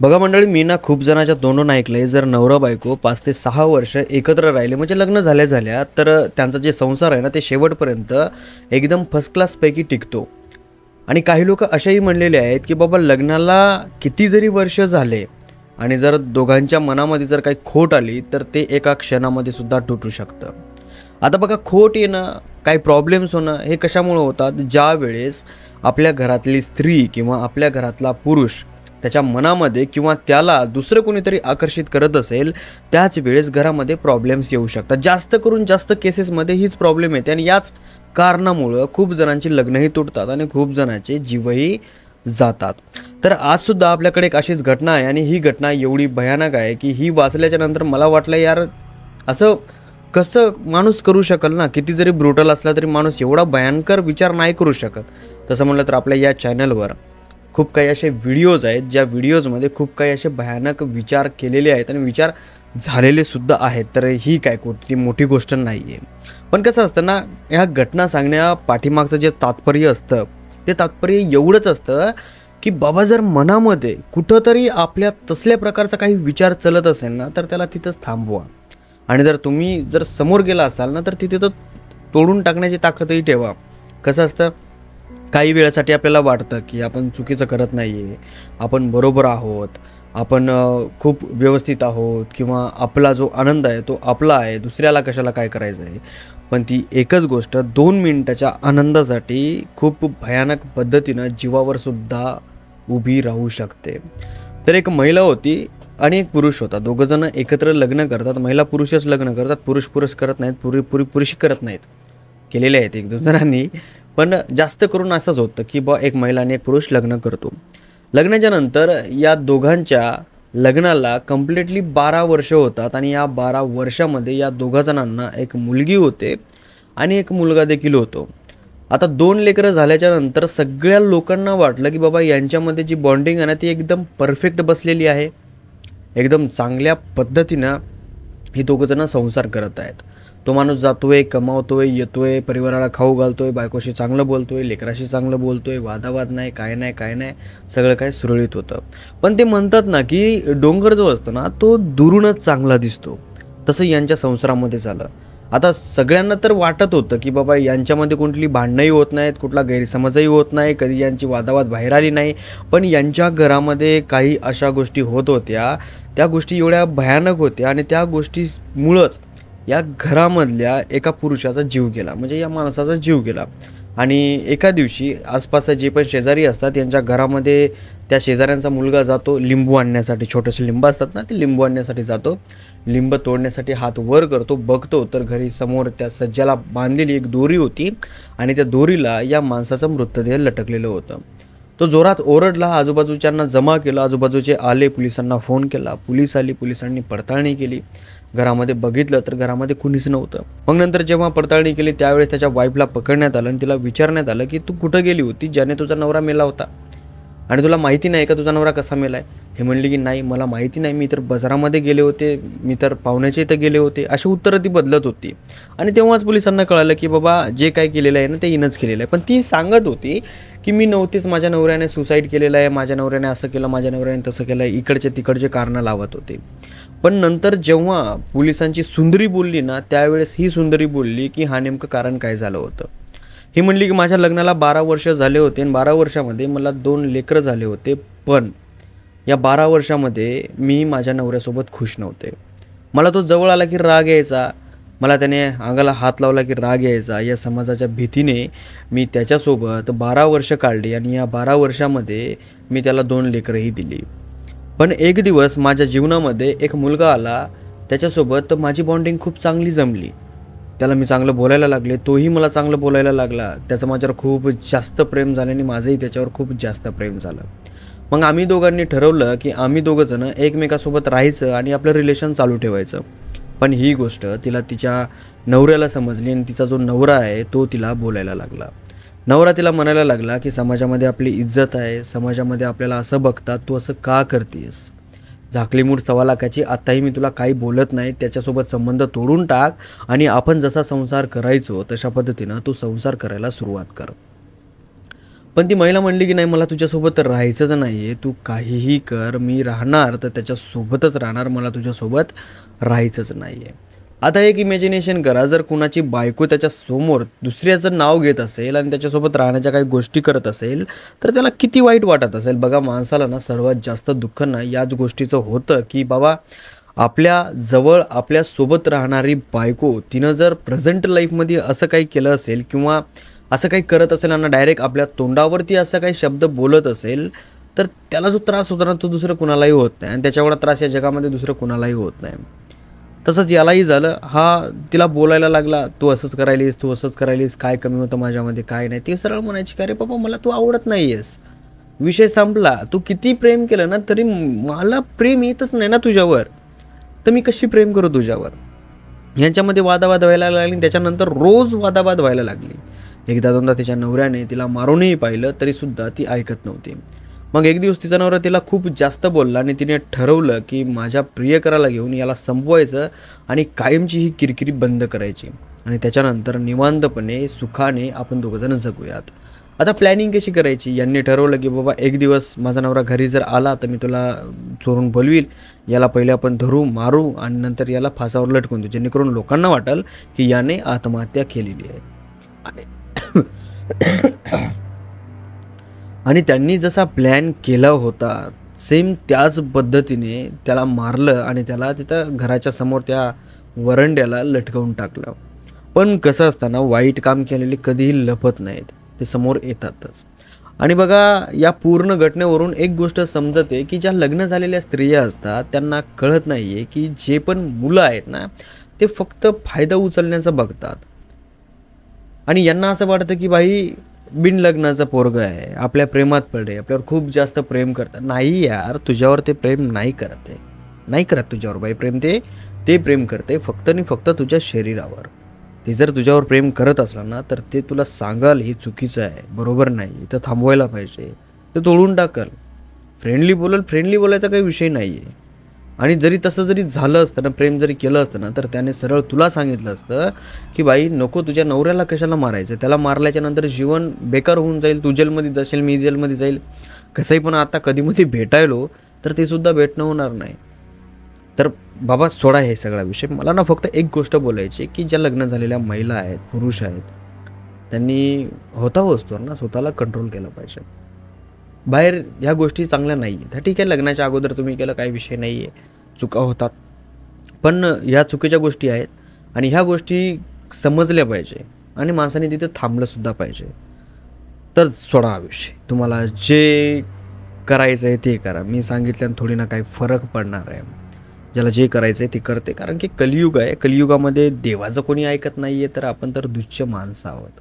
बघा मंडळी, मी ना खूप जणाच्या तोंडून ऐकलंय, जर नवरा बायको 5 ते 6 वर्ष एकत्र राहिले म्हणजे लग्न झाल्या तर त्यांचा जे संसार आहे ना ते शेवटपर्यंत एकदम फर्स्ट क्लासपैकी टिकतो. आणि काही लोक असेही म्हणलेले आहेत की बाबा लग्नाला किती जरी वर्ष झाले आणि जर दोघांच्या मनामध्ये जर काही खोट आली तर ते एका क्षणामध्ये सुद्धा तुटू शकतं. आता बघा, खोट येणं, काही प्रॉब्लेम्स होणं हे कशामुळे होतात? ज्या वेळेस आपल्या घरातली स्त्री किंवा आपल्या घरातला पुरुष त्याच्या मनामध्ये किंवा त्याला दुसरं कोणीतरी आकर्षित करत असेल, त्याच वेळेस घरामध्ये प्रॉब्लेम्स येऊ शकतात. जास्त करून जास्त केसेसमध्ये हीच प्रॉब्लेम येते आणि याच कारणामुळं खूप जणांची लग्नही तुटतात आणि खूप जणांचे जीवही जातात. तर आजसुद्धा आपल्याकडे एक अशीच घटना आहे आणि ही घटना एवढी भयानक आहे की ही वाचल्याच्या नंतर मला वाटलं, यार असं कसं माणूस करू शकल ना? किती जरी ब्रुटल असला तरी माणूस एवढा भयंकर विचार नाही करू शकत. तसं म्हणलं तर आपल्या या चॅनलवर खूप काही असे व्हिडिओज आहेत ज्या व्हिडिओजमध्ये खूप काही असे भयानक विचार केलेले आहेत आणि विचार झालेले सुद्धा आहेत. तर ही काय कोणती मोठी गोष्ट नाही आहे. पण कसं असतं ना, ह्या घटना सांगण्या पाठीमागचं जे तात्पर्य असतं ते तात्पर्य एवढंच असतं की बाबा, जर मनामध्ये कुठंतरी आपल्या तसल्या प्रकारचा काही विचार चलत असेल ना तर त्याला तिथंच थांबवा. आणि जर तुम्ही समोर गेला असाल ना तर तिथे तो तोडून टाकण्याची ताकदही ठेवा. कसं असतं, काही वेळासाठी आपल्याला वाटतं की आपण चुकीचं करत नाही आहे, आपण बरोबर आहोत, आपण खूप व्यवस्थित आहोत किंवा आपला जो आनंद आहे तो आपला आहे, दुसऱ्याला कशाला काय करायचं आहे. पण ती एकच गोष्ट 2 मिनिटाच्या आनंदासाठी खूप भयानक पद्धतीनं जीवावर सुद्धा उभी राहू शकते. तर एक महिला होती आणि एक पुरुष होता. दोघंजणं एकत्र लग्न करतात. महिला पुरुषच लग्न करतात, पुरुष पुरुष करत नाहीत, पुरुष करत नाहीत. केलेले आहेत 1-2 जणांनी, पण जास्त करून असंच होतं की एक महिला आणि एक पुरुष लग्न करतो. लग्नाच्या नंतर या दोघांच्या लग्नाला कम्प्लिटली 12 वर्ष होतात आणि या 12 वर्षामध्ये या दोघा जणांना एक मुलगी होते आणि एक मुलगा देखील होतो. आता 2 लेकरं झाल्याच्या नंतर सगळ्या लोकांना वाटलं की बाबा यांच्यामध्ये जी बॉन्डिंग आहे ना ती एकदम परफेक्ट बसलेली आहे, एकदम चांगल्या पद्धतीनं ही दोघंजणं संसार करत आहेत. तो माणूस जातोय, कमावतोय, येतोय, परिवाराला खाऊ घालतोय, बायकोशी चांगलं बोलतोय, लेकराशी चांगलं बोलतोय, वादावाद नाही, काय नाही, सगळं काय सुरळीत होतं. पण ते म्हणतात ना की डोंगर जो असतो ना तो दुरूनच चांगला दिसतो, तसं यांच्या संसारामध्ये झालं. आता सगळ्यांना तर वाटत होतं की बाबा यांच्यामध्ये कुठली भांडणंही होत नाहीत, कुठला गैरसमजही होत नाही, कधी यांची वादावाद बाहेर आली नाही. पण यांच्या घरामध्ये काही अशा गोष्टी होत होत्या, त्या गोष्टी एवढ्या भयानक होत्या आणि त्या गोष्टीमुळंच या घरामधल्या एका पुरुषाचा जीव गेला, म्हणजे या माणसाचा जीव गेला. आणि एका दिवशी आसपास जे पण शेजारी असतात यांच्या घरामध्ये त्या शेजाऱ्यांचा मुलगा जातो लिंबू आणण्यासाठी. छोटेसे लिंब असतात ना, ते लिंबू आणण्यासाठी जातो. लिंब तोडण्यासाठी हात वर करतो, बघतो तर घरी समोर त्या सज्जाला बांधलेली एक दोरी होती आणि त्या दोरीला या माणसाचा मृतदेह लटकलेलं होतं. तो जोरात ओरडला, आजूबाजूच्यांना जमा केला, आजूबाजूचे आले, पोलिसांना फोन केला, पोलीस आली, पोलिसांनी पडताळणी केली. घरामध्ये बघितलं तर घरामध्ये कुणीच नव्हतं. मग नंतर जेव्हा पडताळणी केली त्यावेळेस त्याच्या वाईफला पकडण्यात आलं आणि तिला विचारण्यात आलं की तू कुठं गेली होती ज्याने तुझा नवरा मेला होता आणि तुला माहिती नाही का तुझा नवरा कसा मेलाय? हे म्हणली की नाही, मला माहिती नाही, मी तर बाजारामध्ये गेले होते, मी तर पाहुण्याच्या इथं गेले होते, अशी उत्तरं ती बदलत होती. आणि तेव्हाच पोलिसांना कळालं की बाबा जे काय केलेलं आहे ना ते हिनंच केलेलं आहे. पण ती सांगत होती की मी नव्हतीच, माझ्या नवऱ्याने सुसाईड केलेलं आहे, माझ्या नवऱ्याने असं केलं, माझ्या नवऱ्याने तसं केलं, इकडचे तिकडचे कारणं लावत होते. पण नंतर जेव्हा पोलिसांची सुंदरी बोलली ना त्यावेळेस ही सुंदरी बोलली की हा नेमकं कारण काय झालं होतं. ही म्हणली की माझ्या लग्नाला 12 वर्ष झाले होते आणि 12 वर्षामध्ये मला 2 लेकरं झाले होते, पण या 12 वर्षामध्ये मी माझ्या नवऱ्यासोबत खुश नव्हते. मला तो जवळ आला की राग यायचा, मला त्याने अंगाला हात लावला की राग यायचा. या समाजाच्या भीतीने मी त्याच्यासोबत 12 वर्ष काढली आणि या 12 वर्षामध्ये मी त्याला 2 लेकरंही दिली. पण एक दिवस माझ्या जीवनामध्ये एक मुलगा आला, त्याच्यासोबत माझी बॉन्डिंग खूप चांगली जमली. त्याला मी चांगलं बोलायला लागले, तोही मला चांगलं बोलायला लागला. त्याचं माझ्यावर खूप जास्त प्रेम झालं आणि माझंही त्याच्यावर खूप जास्त प्रेम झालं. मग आम्ही दोघांनी ठरवलं की आम्ही दोघंजणं एकमेकासोबत राहायचं आणि आपलं रिलेशन चालू ठेवायचं. पण ही गोष्ट तिला तिच्या नवऱ्याला समजली आणि तिचा जो नवरा आहे तो तिला बोलायला लागला. नवरा तिला म्हणायला लागला की समाजामध्ये आपली इज्जत आहे, समाजामध्ये आपल्याला असं बघतात, तू असं का करतेस? झाकली मूठ 1.25 लाखाची, आत्ताही मी तुला काही बोलत नाही, त्याच्यासोबत संबंध तोडून टाक आणि आपण जसा संसार करायचो तशा पद्धतीनं तू संसार करायला सुरुवात कर. पण ती महिला म्हणली की नाही, मला तुझ्यासोबत राहायचंच नाही आहे, तू काहीही कर, मी राहणार तर त्याच्यासोबतच राहणार, मला तुझ्यासोबत राहायचंच नाही आहे. आता एक इमॅजिनेशन करा, जर कुणाची बायको त्याच्यासमोर दुसऱ्याचं नाव घेत असेल आणि त्याच्यासोबत राहण्याच्या काही गोष्टी करत असेल तर त्याला किती वाईट वाटत असेल. बघा, माणसाला ना सर्वात जास्त दुःख ना याच गोष्टीचं होतं की बाबा, आपल्या जवळ आपल्यासोबत राहणारी बायको तिनं जर प्रेझेंट लाईफमध्ये असं काही केलं असेल किंवा असं काही करत असेल आणि डायरेक्ट आपल्या तोंडावरती असं काही शब्द बोलत असेल तर त्याला जो त्रास होतो ना तो दुसरं कुणालाही होत नाही आणि त्याच्याएवढा त्रास या जगामध्ये दुसरं कुणालाही होत नाही. तसंच यालाही झालं. हा तिला बोलायला लागला, तू असंच करायलीस, तू असंच करायलीस, काय कमी होतं माझ्यामध्ये, काय नाही. ती सरळ म्हणायची का रे बाबा, मला तू आवडत नाही आहेस, विषय संपला. तू किती प्रेम केलं ना तरी मला प्रेम येतच नाही ना तुझ्यावर, तर मी कशी प्रेम करू तुझ्यावर. यांच्यामध्ये वादावाद व्हायला लागली. त्याच्यानंतर रोज वादावाद व्हायला लागली. एकदा दोनदा तिच्या नवऱ्याने तिला मारूनही पाहिलं तरीसुद्धा ती ऐकत नव्हती. मग एक दिवस तिचा नवरा तिला खूप जास्त बोलला आणि तिने ठरवलं की माझ्या प्रियकराला घेऊन याला संपवायचं आणि कायमची ही किरकिरी बंद करायची आणि त्याच्यानंतर निवांतपणे सुखाने आपण दोघंजण जगूयात. आता प्लॅनिंग कशी करायची, यांनी ठरवलं की बाबा एक दिवस माझा नवरा घरी जर आला तर मी तुला चोरून बोलवील, याला पहिले आपण धरू मारू आणि नंतर याला फासावर लटकून देऊ, जेणेकरून लोकांना वाटेल की याने आत्महत्या केलेली आहे. आणि त्यांनी जसा प्लॅन केला होता सेम त्याच पद्धतीने त्याला मारलं आणि त्याला तिथं घराच्या समोर त्या वरंड्याला लटकवून टाकलं. पण कसं असतं ना, वाईट काम केलेले कधीही लपत नाहीत, ते समोर येतातच. आणि बघा, या पूर्ण घटनेवरून एक गोष्ट समजते की ज्या लग्न झालेल्या स्त्रिया असतात त्यांना कळत नाही आहे की जे पण मुलं आहेत ना ते फक्त फायदा उचलण्याचा बघतात आणि यांना असं वाटतं की बाई बिन लग्नाचं पोरगं आहे, आपल्या प्रेमात पडे, आपल्यावर खूप जास्त प्रेम करतात. नाही यार, तुझ्यावर ते प्रेम नाही करत आहे, नाही करत तुझ्यावर बाई प्रेम. ते प्रेम करते फक्त आणि फक्त तुझ्या शरीरावर. ते जर तुझ्यावर प्रेम करत असला ना तर ते तुला सांगाल हे चुकीचं आहे, बरोबर नाही, तर थांबवायला पाहिजे, ते तोडून टाकल. फ्रेंडली बोलायचा काही विषय नाही आहे. आणि जरी तसं जरी झालं असतं ना, प्रेम जरी केलं असतं ना तर त्याने सरळ तुला सांगितलं असतं की बाई नको, तुझ्या नवऱ्याला कशाला मारायचं, त्याला मारल्याच्या नंतर जीवन बेकार होऊन जाईल, तू जेलमध्ये जाशील, मी जेलमध्ये जाईल. कसंही पण आता कधीमध्ये भेटायलो तर ते सुद्धा भेटणं होणार नाही. तर बाबा सोडा हे सगळा विषय. मला ना फक्त एक गोष्ट बोलायची की ज्या लग्न झालेल्या महिला आहेत, पुरुष आहेत, त्यांनी होता वस्तूवर ना स्वतःला कंट्रोल केलं पाहिजे. बाहेर ह्या गोष्टी चांगल्या नाही आहेत. ठीक आहे, लग्नाच्या अगोदर तुम्ही केलं काही विषय नाही आहे, चुका होतात, पण ह्या चुकीच्या गोष्टी आहेत आणि ह्या गोष्टी समजल्या पाहिजे आणि माणसाने तिथे थांबलंसुद्धा पाहिजे. तर सोडा हा विषय, तुम्हाला जे करायचं आहे ते करा. मी सांगितल्यानं थोडी ना काही फरक पडणार आहे. ज्याला जे करायचं आहे ते करते, कारण की कलियुग आहे. कलियुगामध्ये देवाचं कोणी ऐकत नाही आहे तर आपण तर तुच्छ माणसं आहोत.